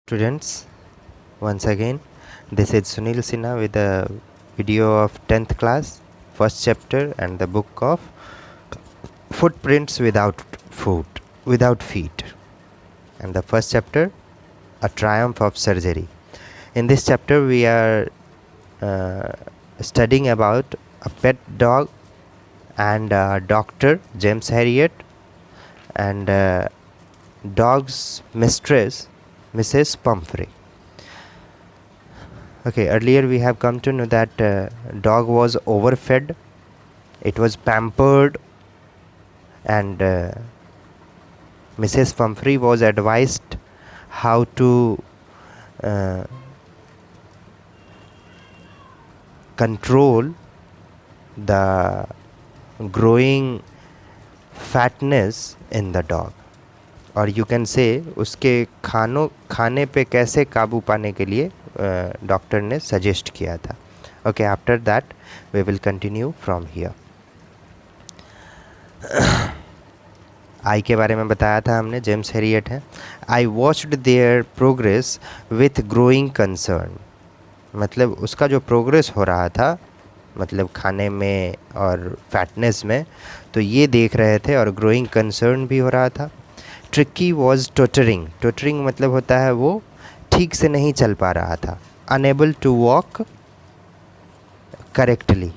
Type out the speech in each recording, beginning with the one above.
Students, once again, this is Sunil Sinha with a video of 10th class, first chapter, and the book of Footprints without feet. And the first chapter, A Triumph of Surgery. In this chapter, we are studying about a pet dog and a doctor, James Herriot, and dog's mistress, Mrs. Pumphrey. Okay, earlier we have come to know that dog was overfed, it was pampered, and Mrs. Pumphrey was advised how to control the growing fatness in the dog, और you can say उसके खाने पे कैसे काबू पाने के लिए doctor ने सजेस्ट किया था. Okay, after that we will continue from here. I के बारे में बताया था हमने, जेम्स हेरियट है. I watched their progress with growing concern. मतलब उसका जो प्रोग्रेस हो रहा था, मतलब खाने में और फैटनेस में, तो ये देख रहे थे, और ग्रोइंग कंसर्न भी हो रहा था. Tricky was टोटरिंग. टोटरिंग मतलब होता है वो ठीक से नहीं चल पा रहा था. Unable to walk correctly.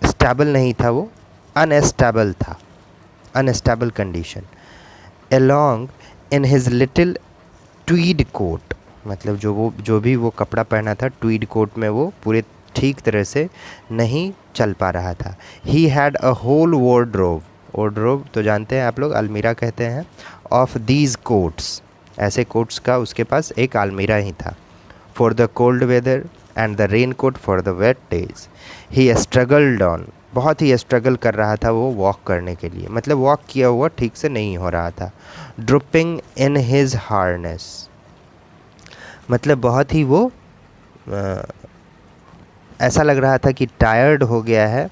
Stable नहीं था वो, अनस्टेबल था, unstable condition. Along in his little tweed coat. मतलब जो भी वो कपड़ा पहना था ट्वीड कोट में, वो पूरे ठीक तरह से नहीं चल पा रहा था. He had a whole wardrobe. Wardrobe तो जानते हैं आप लोग, अलमीरा कहते हैं. ऑफ दीज कोट्स, ऐसे कोट्स का उसके पास एक अलमीरा ही था. For the cold weather and the rain coat for the wet days. He struggled on. बहुत ही स्ट्रगल कर रहा था वो वॉक करने के लिए, मतलब वॉक किया हुआ ठीक से नहीं हो रहा था. ड्रुपिंग इन हिज हार्नेस. मतलब बहुत ही वो ऐसा लग रहा था कि टायर्ड हो गया है,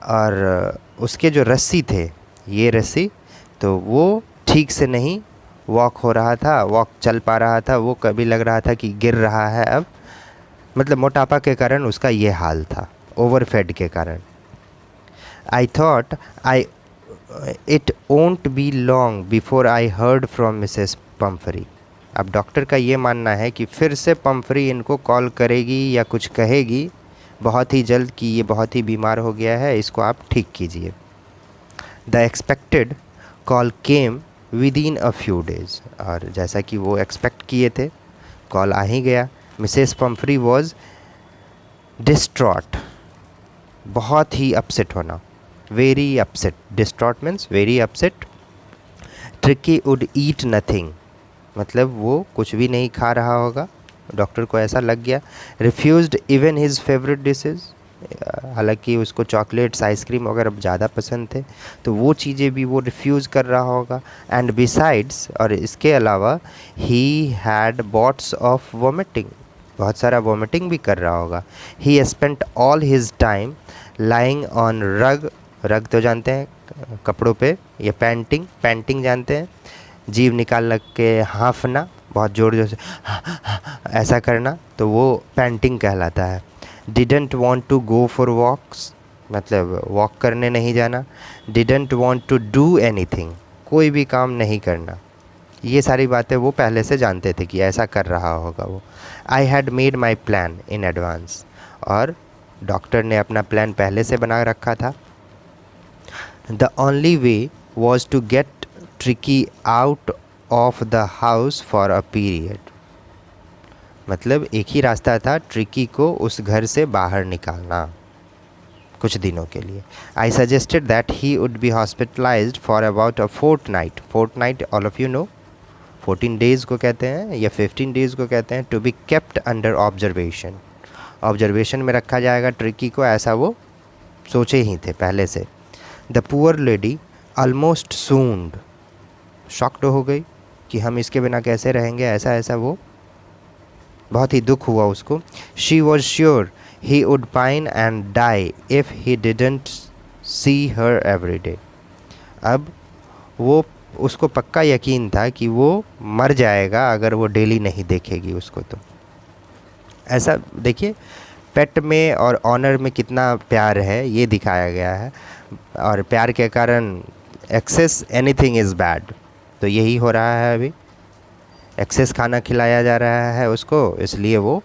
और उसके जो रस्सी थे, ये रस्सी, तो वो ठीक से नहीं वॉक हो रहा था, वॉक चल पा रहा था. वो कभी लग रहा था कि गिर रहा है अब, मतलब मोटापा के कारण उसका ये हाल था, ओवरफेड के कारण. I thought it won't be long before I heard from Mrs Pumphrey. अब डॉक्टर का ये मानना है कि फिर से पम्फरी इनको कॉल करेगी या कुछ कहेगी बहुत ही जल्द कि ये बहुत ही बीमार हो गया है, इसको आप ठीक कीजिए. The expected call came with in a few days. और जैसा कि वो एक्सपेक्ट किए थे, कॉल आ ही गया. Mrs Pumphrey was distraught. बहुत ही अपसेट होना, very upset. Distraught means very upset. Tricki would eat nothing. मतलब वो कुछ भी नहीं खा रहा होगा, डॉक्टर को ऐसा लग गया. Refused even his favourite dishes. हालांकि उसको चॉकलेट्स, आइसक्रीम वगैरह ज़्यादा पसंद थे, तो वो चीज़ें भी वो रिफ्यूज़ कर रहा होगा. एंड बिसाइड्स, और इसके अलावा, he had bots of vomiting. बहुत सारा वॉमिटिंग भी कर रहा होगा. ही spent all his time lying on रग. रग तो जानते हैं कपड़ों पे. ये पैंटिंग जानते हैं, जीभ निकाल के हाँफना, बहुत ज़ोर ज़ोर से ऐसा करना, तो वो पैंटिंग कहलाता है. Didn't want to go for walks. मतलब वॉक करने नहीं जाना. Didn't want to do anything. कोई भी काम नहीं करना. ये सारी बातें वो पहले से जानते थे कि ऐसा कर रहा होगा वो. I had made my plan in advance. और डॉक्टर ने अपना प्लान पहले से बना रखा था. The only way was to get Tricki out of the house for a period. मतलब एक ही रास्ता था ट्रिकी को उस घर से बाहर निकालना कुछ दिनों के लिए. I suggested that he would be hospitalised for about a fortnight. Fortnight all of you know 14 days को कहते हैं या 15 डेज़ को कहते हैं. To be kept under observation. Observation में रखा जाएगा ट्रिकी को, ऐसा वो सोचे ही थे पहले से. The poor lady almost swooned. Shocked हो गई कि हम इसके बिना कैसे रहेंगे, ऐसा वो बहुत ही दुख हुआ उसको. She was sure he would pine and die if he didn't see her every day. अब वो उसको पक्का यकीन था कि वो मर जाएगा अगर वो डेली नहीं देखेगी उसको। तो ऐसा देखिए पेट में और ऑनर में कितना प्यार है ये दिखाया गया है, और प्यार के कारण एक्सेस एनीथिंग इज़ बैड। तो यही हो रहा है अभी, एक्सेस खाना खिलाया जा रहा है उसको, इसलिए वो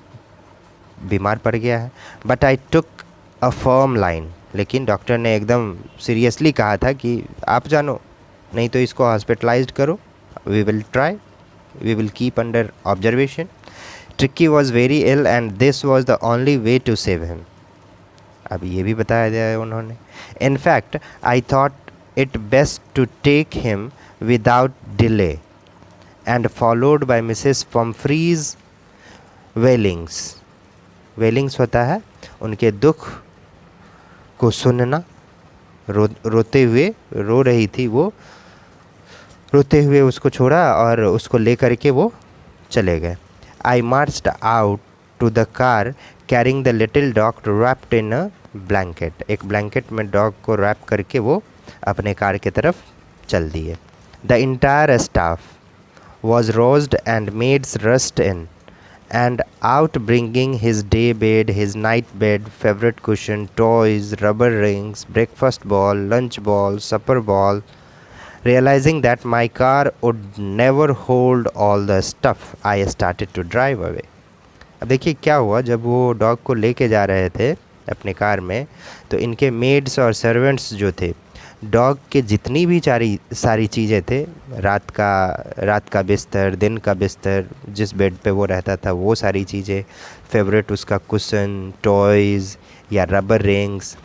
बीमार पड़ गया है। But I took a firm line, लेकिन डॉक्टर ने एकदम सीरियसली कहा था कि आप जानो, नहीं तो इसको हॉस्पिटलाइज्ड करो, we will try, we will keep under observation. Tricki was very ill and this was the only way to save him. अब ये भी बताया गया है उन्होंने। In fact I thought it best to take him without delay and followed by Mrs Pumphrey's wailings. Wailings होता है उनके दुख को सुनना, रोते हुए, रो रही थी वो, रोते हुए उसको छोड़ा और उसको ले करके वो चले गए। I marched out to the car carrying the little dog wrapped in a blanket. एक ब्लैंकेट में डॉग को रैप करके वो अपने कार की तरफ चल दिए। The entire staff was roused and maids rushed in and out bringing his day bed, his night bed, favorite cushion, toys, rubber rings, breakfast ball, lunch ball, supper ball. Realizing that my car would never hold all the stuff, I started to drive away. अब देखिए क्या हुआ, जब वो dog को लेके जा रहे थे अपने कार में, तो इनके मेड्स और सर्वेंट्स जो थे, डॉग के जितनी भी सारी चीज़ें थे, रात का बिस्तर, दिन का बिस्तर, जिस बेड पे वो रहता था वो सारी चीज़ें, फेवरेट उसका कुशन, टॉयज़ या रबर रिंग्स,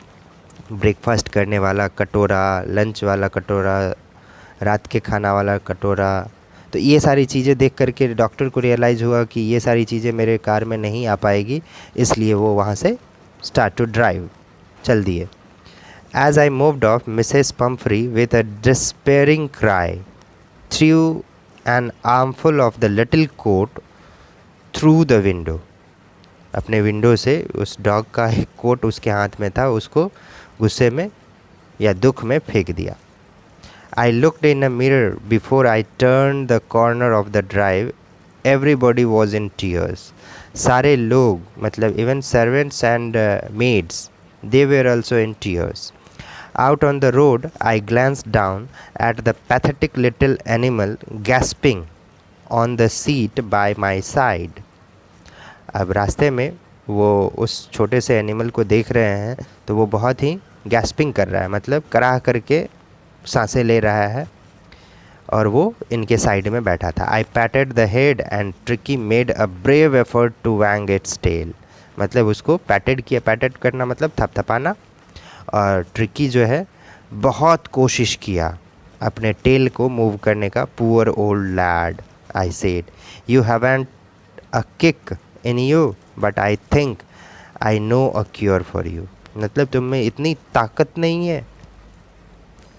ब्रेकफास्ट करने वाला कटोरा, लंच वाला कटोरा, रात के खाना वाला कटोरा, तो ये सारी चीज़ें देख करके डॉक्टर को रियलाइज़ हुआ कि ये सारी चीज़ें मेरे कार में नहीं आ पाएगी, इसलिए वो वहाँ से स्टार्ट टू ड्राइव, चल दिए। As I moved off, Mrs. Pumphrey, with a despairing cry, threw an armful of the little coat through the window. अपने विंडो से उस डॉग का एक कोट उसके हाथ में था, उसको गुस्से में या दुख में फेंक दिया। I looked in a mirror before I turned the corner of the drive. Everybody was in tears. सारे लोग, मतलब even servants and maids, they were also in tears. Out on the road, I glanced down at the pathetic little animal gasping on the seat by my side. अब रास्ते में वो उस छोटे से एनिमल को देख रहे हैं, तो वो बहुत ही गैस्पिंग कर रहा है, मतलब कराह करके सांसें ले रहा है, और वो इनके साइड में बैठा था। I patted the head and Tricky made a brave effort to wag its tail. मतलब उसको पैटेड किया, पैटेड करना मतलब थपथपाना, और ट्रिकी जो है बहुत कोशिश किया अपने टेल को मूव करने का। Poor old lad, I said, you haven't a kick in you but I think I know a cure for you. मतलब तुम में इतनी ताकत नहीं है,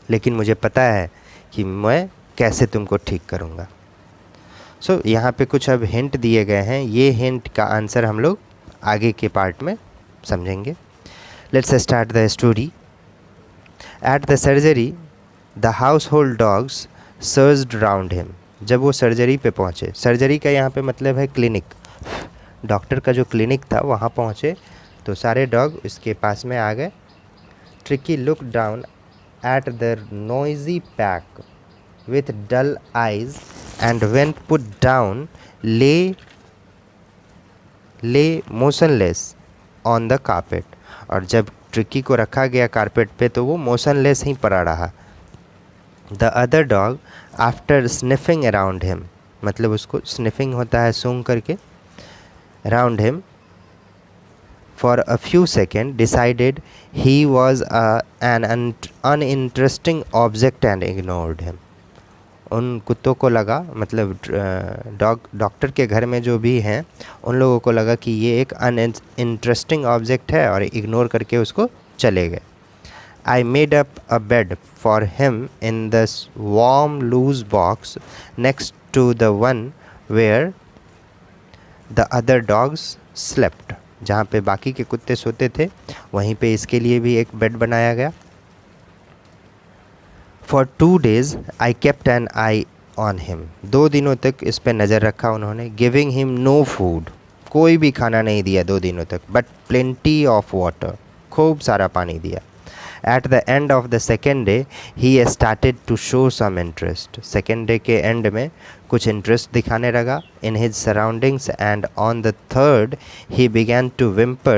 लेकिन मुझे पता है कि मैं कैसे तुमको ठीक करूँगा। सो यहाँ पे कुछ अब हिंट दिए गए हैं, ये हिंट का आंसर हम लोग आगे के पार्ट में समझेंगे। Let's start the story. At the surgery, the household dogs surged round him. जब वो सर्जरी पे पहुँचे, सर्जरी का यहाँ पे मतलब है क्लिनिक, डॉक्टर का जो क्लिनिक था वहाँ पहुँचे, तो सारे डॉग इसके पास में आ गए। Tricky looked down at the noisy pack with dull eyes and when put down lay motionless on the carpet. और जब ट्रिकी को रखा गया कारपेट पे, तो वो मोशनलेस ही पड़ा रहा। The other dog after sniffing around him, मतलब उसको स्निफिंग होता है सूंघ करके, around him for a few second decided he was an uninteresting object and ignored him. उन कुत्तों को लगा, मतलब डॉक्टर के घर में जो भी हैं, उन लोगों को लगा कि ये एक अनइंटरेस्टिंग ऑब्जेक्ट है और इग्नोर करके उसको चले गए। I made up a bed for him in the warm loose box next to the one where the other dogs slept. जहाँ पे बाकी के कुत्ते सोते थे, वहीं पे इसके लिए भी एक बेड बनाया गया। For 2 days I kept an eye on him. 2 दिनों तक इस पे नज़र रखा उन्होंने. Giving him no food. कोई भी खाना नहीं दिया 2 दिनों तक. But plenty of water. खूब सारा पानी दिया. At the end of the second day, he started to show some interest. Second day के end में कुछ interest दिखाने लगा in his surroundings, and on the third, he began to whimper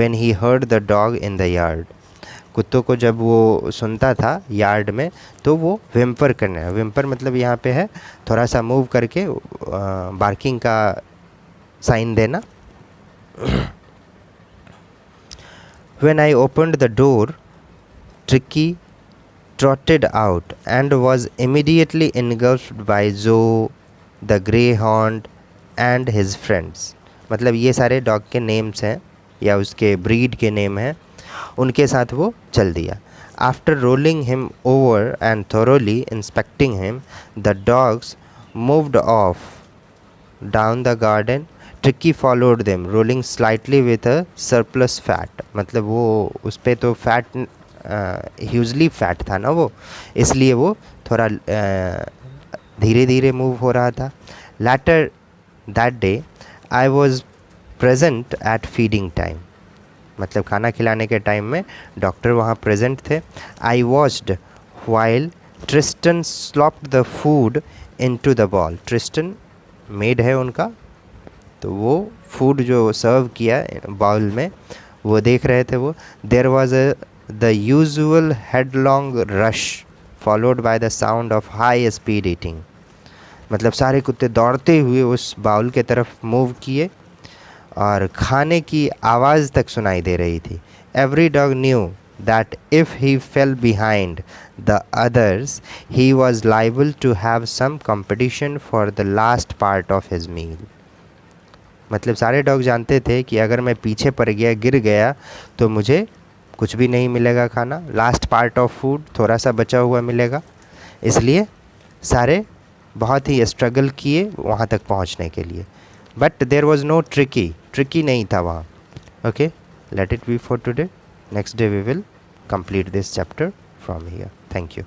when he heard the dog in the yard. कुत्तों को जब वो सुनता था यार्ड में तो वो विम्पर करना. विम्पर मतलब यहाँ पे है थोड़ा सा मूव करके बार्किंग का साइन देना. When I opened the door, Tricky trotted out and was immediately engulfed by Zoe, the greyhound and his friends. मतलब ये सारे डॉग के नेम्स हैं या उसके ब्रीड के नेम हैं, उनके साथ वो चल दिया. After rolling him over and thoroughly inspecting him, the dogs moved off down the garden. Tricky followed them, rolling slightly with a surplus fat. मतलब वो उस पे तो फैट ह्यूजली फैट था ना वो, इसलिए वो थोड़ा धीरे धीरे मूव हो रहा था. Later that day, I was present at feeding time. मतलब खाना खिलाने के टाइम में डॉक्टर वहाँ प्रेजेंट थे. I watched while Tristan slopped the food into the bowl. Tristan मेड है उनका, तो वो फूड जो सर्व किया बाउल में वो देख रहे थे वो. There was the usual headlong rush followed by the sound of high speed eating. मतलब सारे कुत्ते दौड़ते हुए उस बाउल के तरफ मूव किए और खाने की आवाज़ तक सुनाई दे रही थी. Every dog knew that if he fell behind the others he was liable to have some competition for the last part of his meal. मतलब सारे डॉग जानते थे कि अगर मैं पीछे पड़ गया, गिर गया, तो मुझे कुछ भी नहीं मिलेगा खाना. लास्ट पार्ट ऑफ फूड थोड़ा सा बचा हुआ मिलेगा. इसलिए सारे बहुत ही स्ट्रगल किए वहाँ तक पहुँचने के लिए. But there was no Tricki नहीं था वहाँ. Okay, let it be for today. Next day we will complete this chapter from here. Thank you.